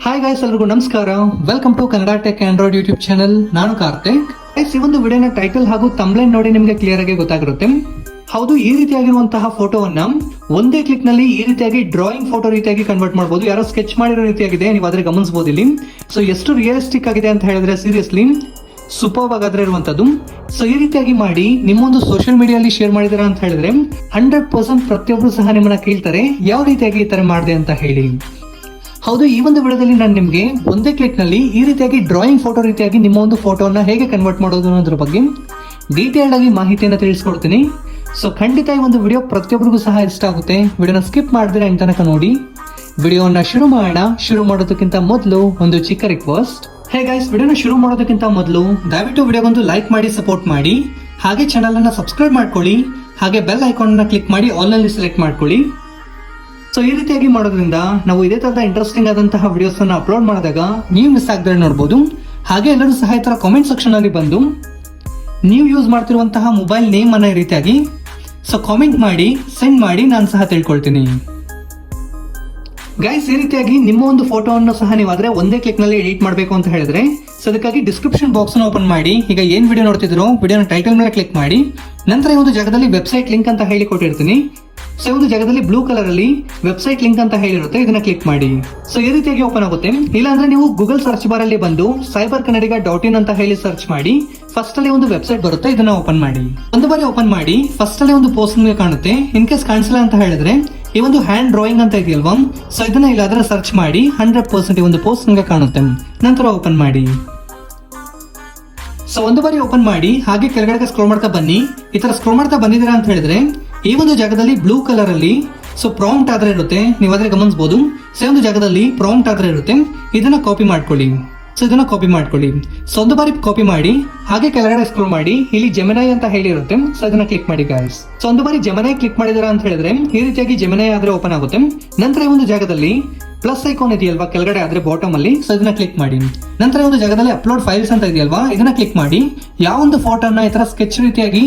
Hi guys, ಎಲ್ರಿಗೂ ನಮಸ್ಕಾರ. Welcome to Kannada tech android YouTube channel. ನಾನು ಕಾರ್ತಿಕ್. ಗೈಸ್, ಈ ಒಂದು ವಿಡಿಯೋನ ಟೈಟಲ್ ಹಾಗೂ ಥಂಬ್ನೈಲ್ ನೋಡಿ ನಿಮಗೆ ಕ್ಲಿಯರ್ ಆಗಿ ಗೊತ್ತಾಗಿರುತ್ತೆ. ಹೌದು, ಈ ರೀತಿಯಾಗಿರುವಂತಹ ಫೋಟೋವನ್ನ ಒಂದೇ ಕ್ಲಿಕ್ ನಲ್ಲಿ ಈ ರೀತಿಯಾಗಿ ಡ್ರಾಯಿಂಗ್ ಫೋಟೋ ರೀತಿಯಾಗಿ ಕನ್ವರ್ಟ್ ಮಾಡಬಹುದು. ಯಾರೋ ಸ್ಕೆಚ್ ಮಾಡಿರೋ ರೀತಿಯಾಗಿದೆ, ನೀವು ಆದ್ರೆ ಗಮನಿಸಬಹುದು ಇಲ್ಲಿ. ಸೊ ಎಷ್ಟು ರಿಯಲಿಸ್ಟಿಕ್ ಆಗಿದೆ ಅಂತ ಹೇಳಿದ್ರೆ ಸೀರಿಯಸ್ಲಿ ಸೂಪರ್ ಆಗಾದ್ರೆ ಇರುವಂತದ್ದು. ಸೊ ಈ ರೀತಿಯಾಗಿ ಮಾಡಿ ನಿಮ್ಮೊಂದು ಸೋಷಿಯಲ್ ಮೀಡಿಯಲ್ಲಿ ಶೇರ್ ಮಾಡಿದಾರ ಅಂತ ಹೇಳಿದ್ರೆ 100% ಪ್ರತಿಯೊಬ್ರು ಸಹ ನಿಮ್ಮನ್ನ ಕೇಳ್ತಾರೆ ಯಾವ ರೀತಿಯಾಗಿ ಈ ತರ ಮಾಡಿದೆ ಅಂತ ಹೇಳಿ. ಹೌದು, ಈ ಒಂದು ವಿಡಿಯೋದಲ್ಲಿ ನಾನು ನಿಮಗೆ ಒಂದೇ ಕ್ಲಿಕ್ ನಲ್ಲಿ ಈ ರೀತಿಯಾಗಿ ಡ್ರಾಯಿಂಗ್ ಫೋಟೋ ರೀತಿಯಾಗಿ ನಿಮ್ಮ ಒಂದು ಫೋಟೋನ ಹೇಗೆ ಕನ್ವರ್ಟ್ ಮಾಡೋದು ಅನ್ನೋದ್ರ ಬಗ್ಗೆ ಡೀಟೇಲ್ಡ್ ಆಗಿ ಮಾಹಿತಿಯನ್ನು ತಿಳಿಸ್ಕೊಡ್ತೀನಿ. ಸೊ ಖಂಡಿತ ಈ ಒಂದು ವಿಡಿಯೋ ಪ್ರತಿಯೊಬ್ಬರಿಗೂ ಸಹ ಇಷ್ಟ ಆಗುತ್ತೆ. ವಿಡಿಯೋನ ಸ್ಕಿಪ್ ಮಾಡಿದ್ರೆ ಎಂತ ತನಕ ನೋಡಿ. ವಿಡಿಯೋನ ಶುರು ಮಾಡೋಣ. ಶುರು ಮಾಡೋದಕ್ಕಿಂತ ಮೊದಲು ಒಂದು ಚಿಕ್ಕ ರಿಕ್ವೆಸ್ಟ್. ಹೇ ಗೈಸ್, ವಿಡಿಯೋನ ಶುರು ಮಾಡೋದಕ್ಕಿಂತ ಮೊದಲು ದಯವಿಟ್ಟು ವಿಡಿಯೋಗೊಂದು ಲೈಕ್ ಮಾಡಿ ಸಪೋರ್ಟ್ ಮಾಡಿ, ಹಾಗೆ ಚಾನಲ್ ಅನ್ನ ಸಬ್ಸ್ಕ್ರೈಬ್ ಮಾಡ್ಕೊಳ್ಳಿ, ಹಾಗೆ ಬೆಲ್ ಐಕಾನ್ ಅನ್ನ ಕ್ಲಿಕ್ ಮಾಡಿ ಆಲ್ ನಲ್ಲಿ ಸೆಲೆಕ್ಟ್ ಮಾಡ್ಕೊಳ್ಳಿ. ಸೊ ಈ ರೀತಿಯಾಗಿ ಮಾಡೋದ್ರಿಂದ ನಾವು ಇದೇ ತರದ ಇಂಟ್ರೆಸ್ಟಿಂಗ್ ಆದಂತಹ ವಿಡಿಯೋಸ್ ಅನ್ನ ಅಪ್ಲೋಡ್ ಮಾಡಿದಾಗ ನೀವು ಮಿಸ್ ಆಗದೆ ನೋಡಬಹುದು. ಹಾಗೆ ಎಲ್ಲರೂ ಸಹ ಈ ತರ ಕಾಮೆಂಟ್ ಸೆಕ್ಷನ್ ಅಲ್ಲಿ ಬಂದು ನೀವು ಯೂಸ್ ಮಾಡ್ತಿರುವಂತಹ ಮೊಬೈಲ್ ನೇಮ್ ಅನ್ನ ಈ ರೀತಿಯಾಗಿ ಕಾಮೆಂಟ್ ಮಾಡಿ ಸೆಂಡ್ ಮಾಡಿ, ನಾನು ಸಹ ತಿಳ್ಕೊಳ್ತೀನಿ. ಗೈಸ್, ಈ ರೀತಿಯಾಗಿ ನಿಮ್ಮ ಒಂದು ಫೋಟೋವನ್ನು ಸಹ ನೀವು ಆದ್ರೆ ಒಂದೇ ಕ್ಲಿಕ್ ನಲ್ಲಿ ಎಡಿಟ್ ಮಾಡಬೇಕು ಅಂತ ಹೇಳಿದ್ರೆ ಅದಕ್ಕಾಗಿ ಡಿಸ್ಕ್ರಿಪ್ಷನ್ ಬಾಕ್ಸ್ ಅನ್ನು ಓಪನ್ ಮಾಡಿ, ಈಗ ಏನ್ ವಿಡಿಯೋ ನೋಡ್ತಿದ್ರು ವಿಡಿಯೋನ ಟೈಟಲ್ ಮೇಲೆ ಕ್ಲಿಕ್ ಮಾಡಿ, ನಂತರ ಈ ಒಂದು ಜಾಗದಲ್ಲಿ ವೆಬ್ಸೈಟ್ ಲಿಂಕ್ ಅಂತ ಹೇಳಿ ಕೊಟ್ಟಿರ್ತೀನಿ. ಸೊ ಈ ಒಂದು ಜಾಗದಲ್ಲಿ ಬ್ಲೂ ಕಲರ್ ಅಲ್ಲಿ ವೆಬ್ಸೈಟ್ ಲಿಂಕ್ ಅಂತ ಹೇಳಿರುತ್ತೆ, ಇದನ್ನ ಕ್ಲಿಕ್ ಮಾಡಿ. ಸೊ ಈ ರೀತಿಯಾಗಿ ಓಪನ್ ಆಗುತ್ತೆ. ಇಲ್ಲಾಂದ್ರೆ ನೀವು ಗೂಗಲ್ ಸರ್ಚ್ ಬಾರ್ ಅಲ್ಲಿ ಬಂದು cyberkannadiga.in ಅಂತ ಹೇಳಿ ಸರ್ಚ್ ಮಾಡಿ, ಫಸ್ಟ್ ಅಲ್ಲಿ ಒಂದು ವೆಬ್ಸೈಟ್ ಬರುತ್ತೆ, ಇದನ್ನ ಓಪನ್ ಮಾಡಿ. ಒಂದು ಬಾರಿ ಓಪನ್ ಮಾಡಿ ಫಸ್ಟ್ ಅಲ್ಲಿ ಒಂದು ಪೋಸ್ಟ್ ನಿಮಗೆ ಕಾಣುತ್ತೆ. ಇನ್ ಕೇಸ್ ಕಾಣಿಸಲ್ಲ ಅಂತ ಹೇಳಿದ್ರೆ ಈ ಒಂದು ಹ್ಯಾಂಡ್ ಡ್ರಾಯಿಂಗ್ ಅಂತ ಇದೆಯಲ್ವಾ, ಸೊ ಇದನ್ನ ಇಲ್ಲಾದ್ರೆ ಸರ್ಚ್ ಮಾಡಿ 100% ಈ ಒಂದು ಪೋಸ್ಟ್ ನಿಮಗೆ ಕಾಣುತ್ತೆ. ನಂತರ ಓಪನ್ ಮಾಡಿ. ಸೊ ಒಂದು ಬಾರಿ ಓಪನ್ ಮಾಡಿ ಹಾಗೆ ಕೆಳಗಡೆ ಸ್ಕ್ರೋಲ್ ಮಾಡ್ತಾ ಬನ್ನಿ. ಈ ತರ ಸ್ಕ್ರೋಲ್ ಮಾಡ್ತಾ ಬಂದಿದ್ದೀರಾ ಅಂತ ಹೇಳಿದ್ರೆ ಈ ಒಂದು ಜಾಗದಲ್ಲಿ ಬ್ಲೂ ಕಲರ್ ಅಲ್ಲಿ ಪ್ರಾಂಪ್ಟ್ ಆದ್ರೆ ಇರುತ್ತೆ, ನೀವಾದ್ರೆ ಗಮನಿಸಬಹುದು. ಸೊ ಒಂದು ಜಾಗದಲ್ಲಿ ಪ್ರಾಂಪ್ಟ್ ಆದ್ರೆ ಇರುತ್ತೆ, ಇದನ್ನ ಕಾಪಿ ಮಾಡ್ಕೊಳ್ಳಿ. ಸೊ ಇದನ್ನ ಕಾಪಿ ಮಾಡ್ಕೊಳ್ಳಿ. ಸೊ ಒಂದು ಬಾರಿ ಕಾಪಿ ಮಾಡಿ ಹಾಗೆ ಕೆಳಗಡೆ ಸ್ಕ್ರೋಲ್ ಮಾಡಿ, ಇಲ್ಲಿ ಜೆಮಿನೈ ಅಂತ ಹೇಳಿ ಇರುತ್ತೆ, ಸೊ ಇದನ್ನ ಕ್ಲಿಕ್ ಮಾಡಿ ಗಾಯ್ಸ್. ಸೊ ಒಂದು ಬಾರಿ ಜೆಮಿನೈ ಕ್ಲಿಕ್ ಮಾಡಿದಿರಾ ಅಂತ ಹೇಳಿದ್ರೆ ಈ ರೀತಿಯಾಗಿ ಜೆಮಿನೈ ಆದ್ರೆ ಓಪನ್ ಆಗುತ್ತೆ. ನಂತರ ಈ ಒಂದು ಜಾಗದಲ್ಲಿ ಪ್ಲಸ್ ಐಕಾನ್ ಇದೆಯಲ್ವಾ ಕೆಳಗಡೆ ಆದ್ರೆ ಬಾಟಮ್ ಅಲ್ಲಿ, ಸೊ ಇದನ್ನ ಕ್ಲಿಕ್ ಮಾಡಿ. ನಂತರ ಒಂದು ಜಾಗದಲ್ಲಿ ಅಪ್ಲೋಡ್ ಫೈಲ್ಸ್ ಅಂತ ಇದೆಯಲ್ವಾ, ಇದನ್ನ ಕ್ಲಿಕ್ ಮಾಡಿ. ಯಾವ ಒಂದು ಫೋಟೋನ ಈ ತರ ಸ್ಕೆಚ್ ರೀತಿಯಾಗಿ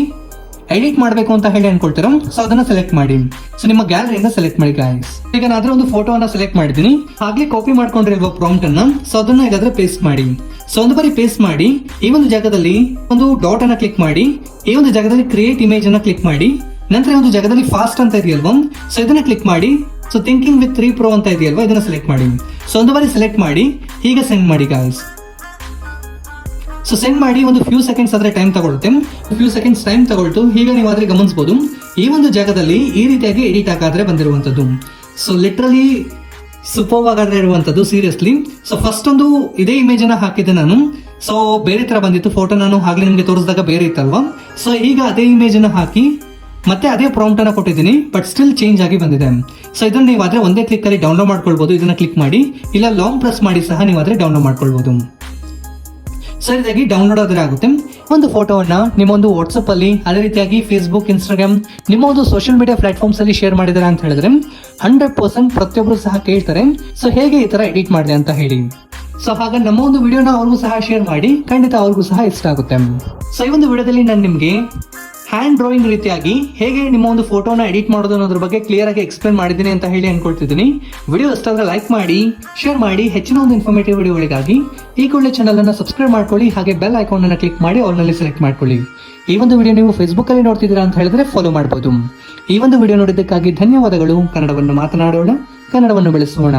ಎಡಿಟ್ ಮಾಡಬೇಕು ಅಂತ ಹೇಳಿ ಅನ್ಕೊಳ್ತೀರೋ ಸೊ ಅದನ್ನ ಸೆಲೆಕ್ಟ್ ಮಾಡಿ. ಸೊ ನಿಮ್ಮ ಗ್ಯಾಲರಿಯಿಂದ ಸೆಲೆಕ್ಟ್ ಮಾಡಿ ಗಾಯ್ಸ್. ಈಗ ನಾನು ಒಂದು ಫೋಟೋನ ಸೆಲೆಕ್ಟ್ ಮಾಡಿದ್ದೀನಿ, ಹಾಗೆ ಕಾಪಿ ಮಾಡ್ಕೊಂಡಿರುವ ಪ್ರಾಂಪ್ಟ್ ಅನ್ನ ಸೊ ಅದನ್ನ ಇದಾದ್ರೆ ಪೇಸ್ಟ್ ಮಾಡಿ. ಸೊ ಒಂದು ಬಾರಿ ಪೇಸ್ಟ್ ಮಾಡಿ ಈ ಒಂದು ಜಾಗದಲ್ಲಿ ಒಂದು ಡಾಟ್ ಅನ್ನ ಕ್ಲಿಕ್ ಮಾಡಿ, ಈ ಒಂದು ಜಾಗದಲ್ಲಿ ಕ್ರಿಯೇಟ್ ಇಮೇಜ್ ಅನ್ನ ಕ್ಲಿಕ್ ಮಾಡಿ. ನಂತರ ಈ ಒಂದು ಜಾಗದಲ್ಲಿ ಫಾಸ್ಟ್ ಅಂತ ಇದೆಯಲ್ವಾ, ಸೊ ಇದನ್ನ ಕ್ಲಿಕ್ ಮಾಡಿ. ಸೊ ಥಿಂಕಿಂಗ್ ವಿತ್ 3 Pro ಅಂತ ಇದೆಯಲ್ವಾ, ಇದನ್ನ ಸೆಲೆಕ್ಟ್ ಮಾಡಿ. ಸೊ ಒಂದು ಬಾರಿ ಸೆಲೆಕ್ಟ್ ಮಾಡಿ ಈಗ ಸೆಂಡ್ ಮಾಡಿ ಗಾಯ್ಸ್. ಸೊ ಸೆಂಡ್ ಮಾಡಿ ಒಂದು ಫ್ಯೂ ಸೆಕೆಂಡ್ಸ್ ಆದ್ರೆ ಟೈಮ್ ತಗೊಳುತ್ತೆ. ಫ್ಯೂ ಸೆಕೆಂಡ್ಸ್ ಟೈಮ್ ತಗೊಳ್ತು. ಈಗ ನೀವು ಆದ್ರೆ ಗಮನಿಸಬಹುದು ಈ ಒಂದು ಜಾಗದಲ್ಲಿ ಈ ರೀತಿಯಾಗಿ ಎಡಿಟ್ ಆಗಾದ್ರೆ ಬಂದಿರುವಂತದ್ದು. ಸೊ ಲಿಟ್ರಲಿ ಸೂಪರ್ ಆಗಾದ್ರೆ ಇರುವಂತದ್ದು ಸೀರಿಯಸ್ಲಿ. ಸೊ ಫಸ್ಟ್ ಒಂದು ಇದೇ ಇಮೇಜ್ ಅನ್ನ ಹಾಕಿದ್ದೆ ನಾನು, ಸೊ ಬೇರೆ ತರ ಬಂದಿತ್ತು ಫೋಟೋ, ನಾನು ಆಗ್ಲೇ ನಿಮ್ಗೆ ತೋರಿಸಿದಾಗ ಬೇರೆ ಇತ್ತಲ್ವಾ. ಸೊ ಈಗ ಅದೇ ಇಮೇಜ್ ಅನ್ನ ಹಾಕಿ ಮತ್ತೆ ಅದೇ ಪ್ರಾಂಪ್ಟ್ ಅನ್ನ ಕೊಟ್ಟಿದ್ದೀನಿ, ಬಟ್ ಸ್ಟಿಲ್ ಚೇಂಜ್ ಆಗಿ ಬಂದಿದೆ. ಸೊ ಇದನ್ನ ನೀವು ಆದ್ರೆ ಒಂದೇ ಕ್ಲಿಕ್ ಅಲ್ಲಿ ಡೌನ್ಲೋಡ್ ಮಾಡ್ಕೊಳ್ಬಹುದು. ಇದನ್ನ ಕ್ಲಿಕ್ ಮಾಡಿ, ಇಲ್ಲ ಲಾಂಗ್ ಪ್ರೆಸ್ ಮಾಡಿ ಸಹ ನೀವು ಆದ್ರೆ ಡೌನ್ಲೋಡ್ ಮಾಡ್ಕೊಳ್ಬಹುದು. ಸರಿಯಾಗಿ ಡೌನ್ಲೋಡ್ ಆದ್ರೆ ಆಗುತ್ತೆ. ಒಂದು ಫೋಟೋವನ್ನ ನಿಮ್ಮ ಒಂದು ವಾಟ್ಸ್ಆಪ್ ಅಲ್ಲಿ, ಅದೇ ರೀತಿಯಾಗಿ ಫೇಸ್ಬುಕ್, ಇನ್ಸ್ಟಾಗ್ರಾಮ್, ನಿಮ್ಮ ಒಂದು ಸೋಷಿಯಲ್ ಮೀಡಿಯಾ ಪ್ಲಾಟ್ಫಾರ್ಮ್ಸ್ ಅಲ್ಲಿ ಶೇರ್ ಮಾಡಿದಾರೆ ಅಂತ ಹೇಳಿದ್ರೆ 100% ಪ್ರತಿಯೊಬ್ಬರು ಸಹ ಕೇಳ್ತಾರೆ ಸೊ ಹೇಗೆ ಈ ತರ ಎಡಿಟ್ ಮಾಡಿದೆ ಅಂತ ಹೇಳಿ. ಸೊ ಹಾಗೆ ನಮ್ಮ ಒಂದು ವಿಡಿಯೋನ ಅವ್ರಿಗೂ ಸಹ ಶೇರ್ ಮಾಡಿ, ಖಂಡಿತ ಅವ್ರಿಗೂ ಸಹ ಇಷ್ಟ ಆಗುತ್ತೆ. ಸೊ ಈ ಒಂದು ವಿಡಿಯೋದಲ್ಲಿ ನಾನು ನಿಮ್ಗೆ ಹ್ಯಾಂಡ್ ಡ್ರಾಯಿಂಗ್ ರೀತಿಯಾಗಿ ಹೇಗೆ ನಿಮ್ಮ ಒಂದು ಫೋಟೋನ ಎಡಿಟ್ ಮಾಡೋದು ಅನ್ನೋದ್ರ ಬಗ್ಗೆ ಕ್ಲಿಯರ್ ಆಗಿ ಎಕ್ಸ್ಪ್ಲೇನ್ ಮಾಡಿದ್ದೀನಿ ಅಂತ ಹೇಳಿ ಅನ್ಕೊಳ್ತಿದ್ದೀನಿ. ವಿಡಿಯೋ ಇಷ್ಟ ಆದ್ರೆ ಲೈಕ್ ಮಾಡಿ, ಶೇರ್ ಮಾಡಿ. ಹೆಚ್ಚಿನ ಒಂದು ಇನ್ಫಾರ್ಮೇಟಿವ್ ವಿಡಿಯೋಗಳಿಗಾಗಿ ಈ ಕೂಡಲೇ ಚಾನಲ್ ಅನ್ನ ಸಬ್ಸ್ಕ್ರೈಬ್ ಮಾಡ್ಕೊಳ್ಳಿ, ಹಾಗೆ ಬೆಲ್ ಐಕಾನ್ ಅನ್ನ ಕ್ಲಿಕ್ ಮಾಡಿ ಆಲ್ ನಲ್ಲಿ ಸೆಲೆಕ್ಟ್ ಮಾಡ್ಕೊಳ್ಳಿ. ಈ ಒಂದು ವಿಡಿಯೋ ನೀವು ಫೇಸ್ಬುಕ್ ಅಲ್ಲಿ ನೋಡ್ತಿದ್ದೀರಾ ಅಂತ ಹೇಳಿದ್ರೆ ಫಾಲೋ ಮಾಡಬಹುದು. ಈ ಒಂದು ವಿಡಿಯೋ ನೋಡಿದ್ದಕ್ಕಾಗಿ ಧನ್ಯವಾದಗಳು. ಕನ್ನಡವನ್ನು ಮಾತನಾಡೋಣ, ಕನ್ನಡವನ್ನು ಬೆಳೆಸೋಣ.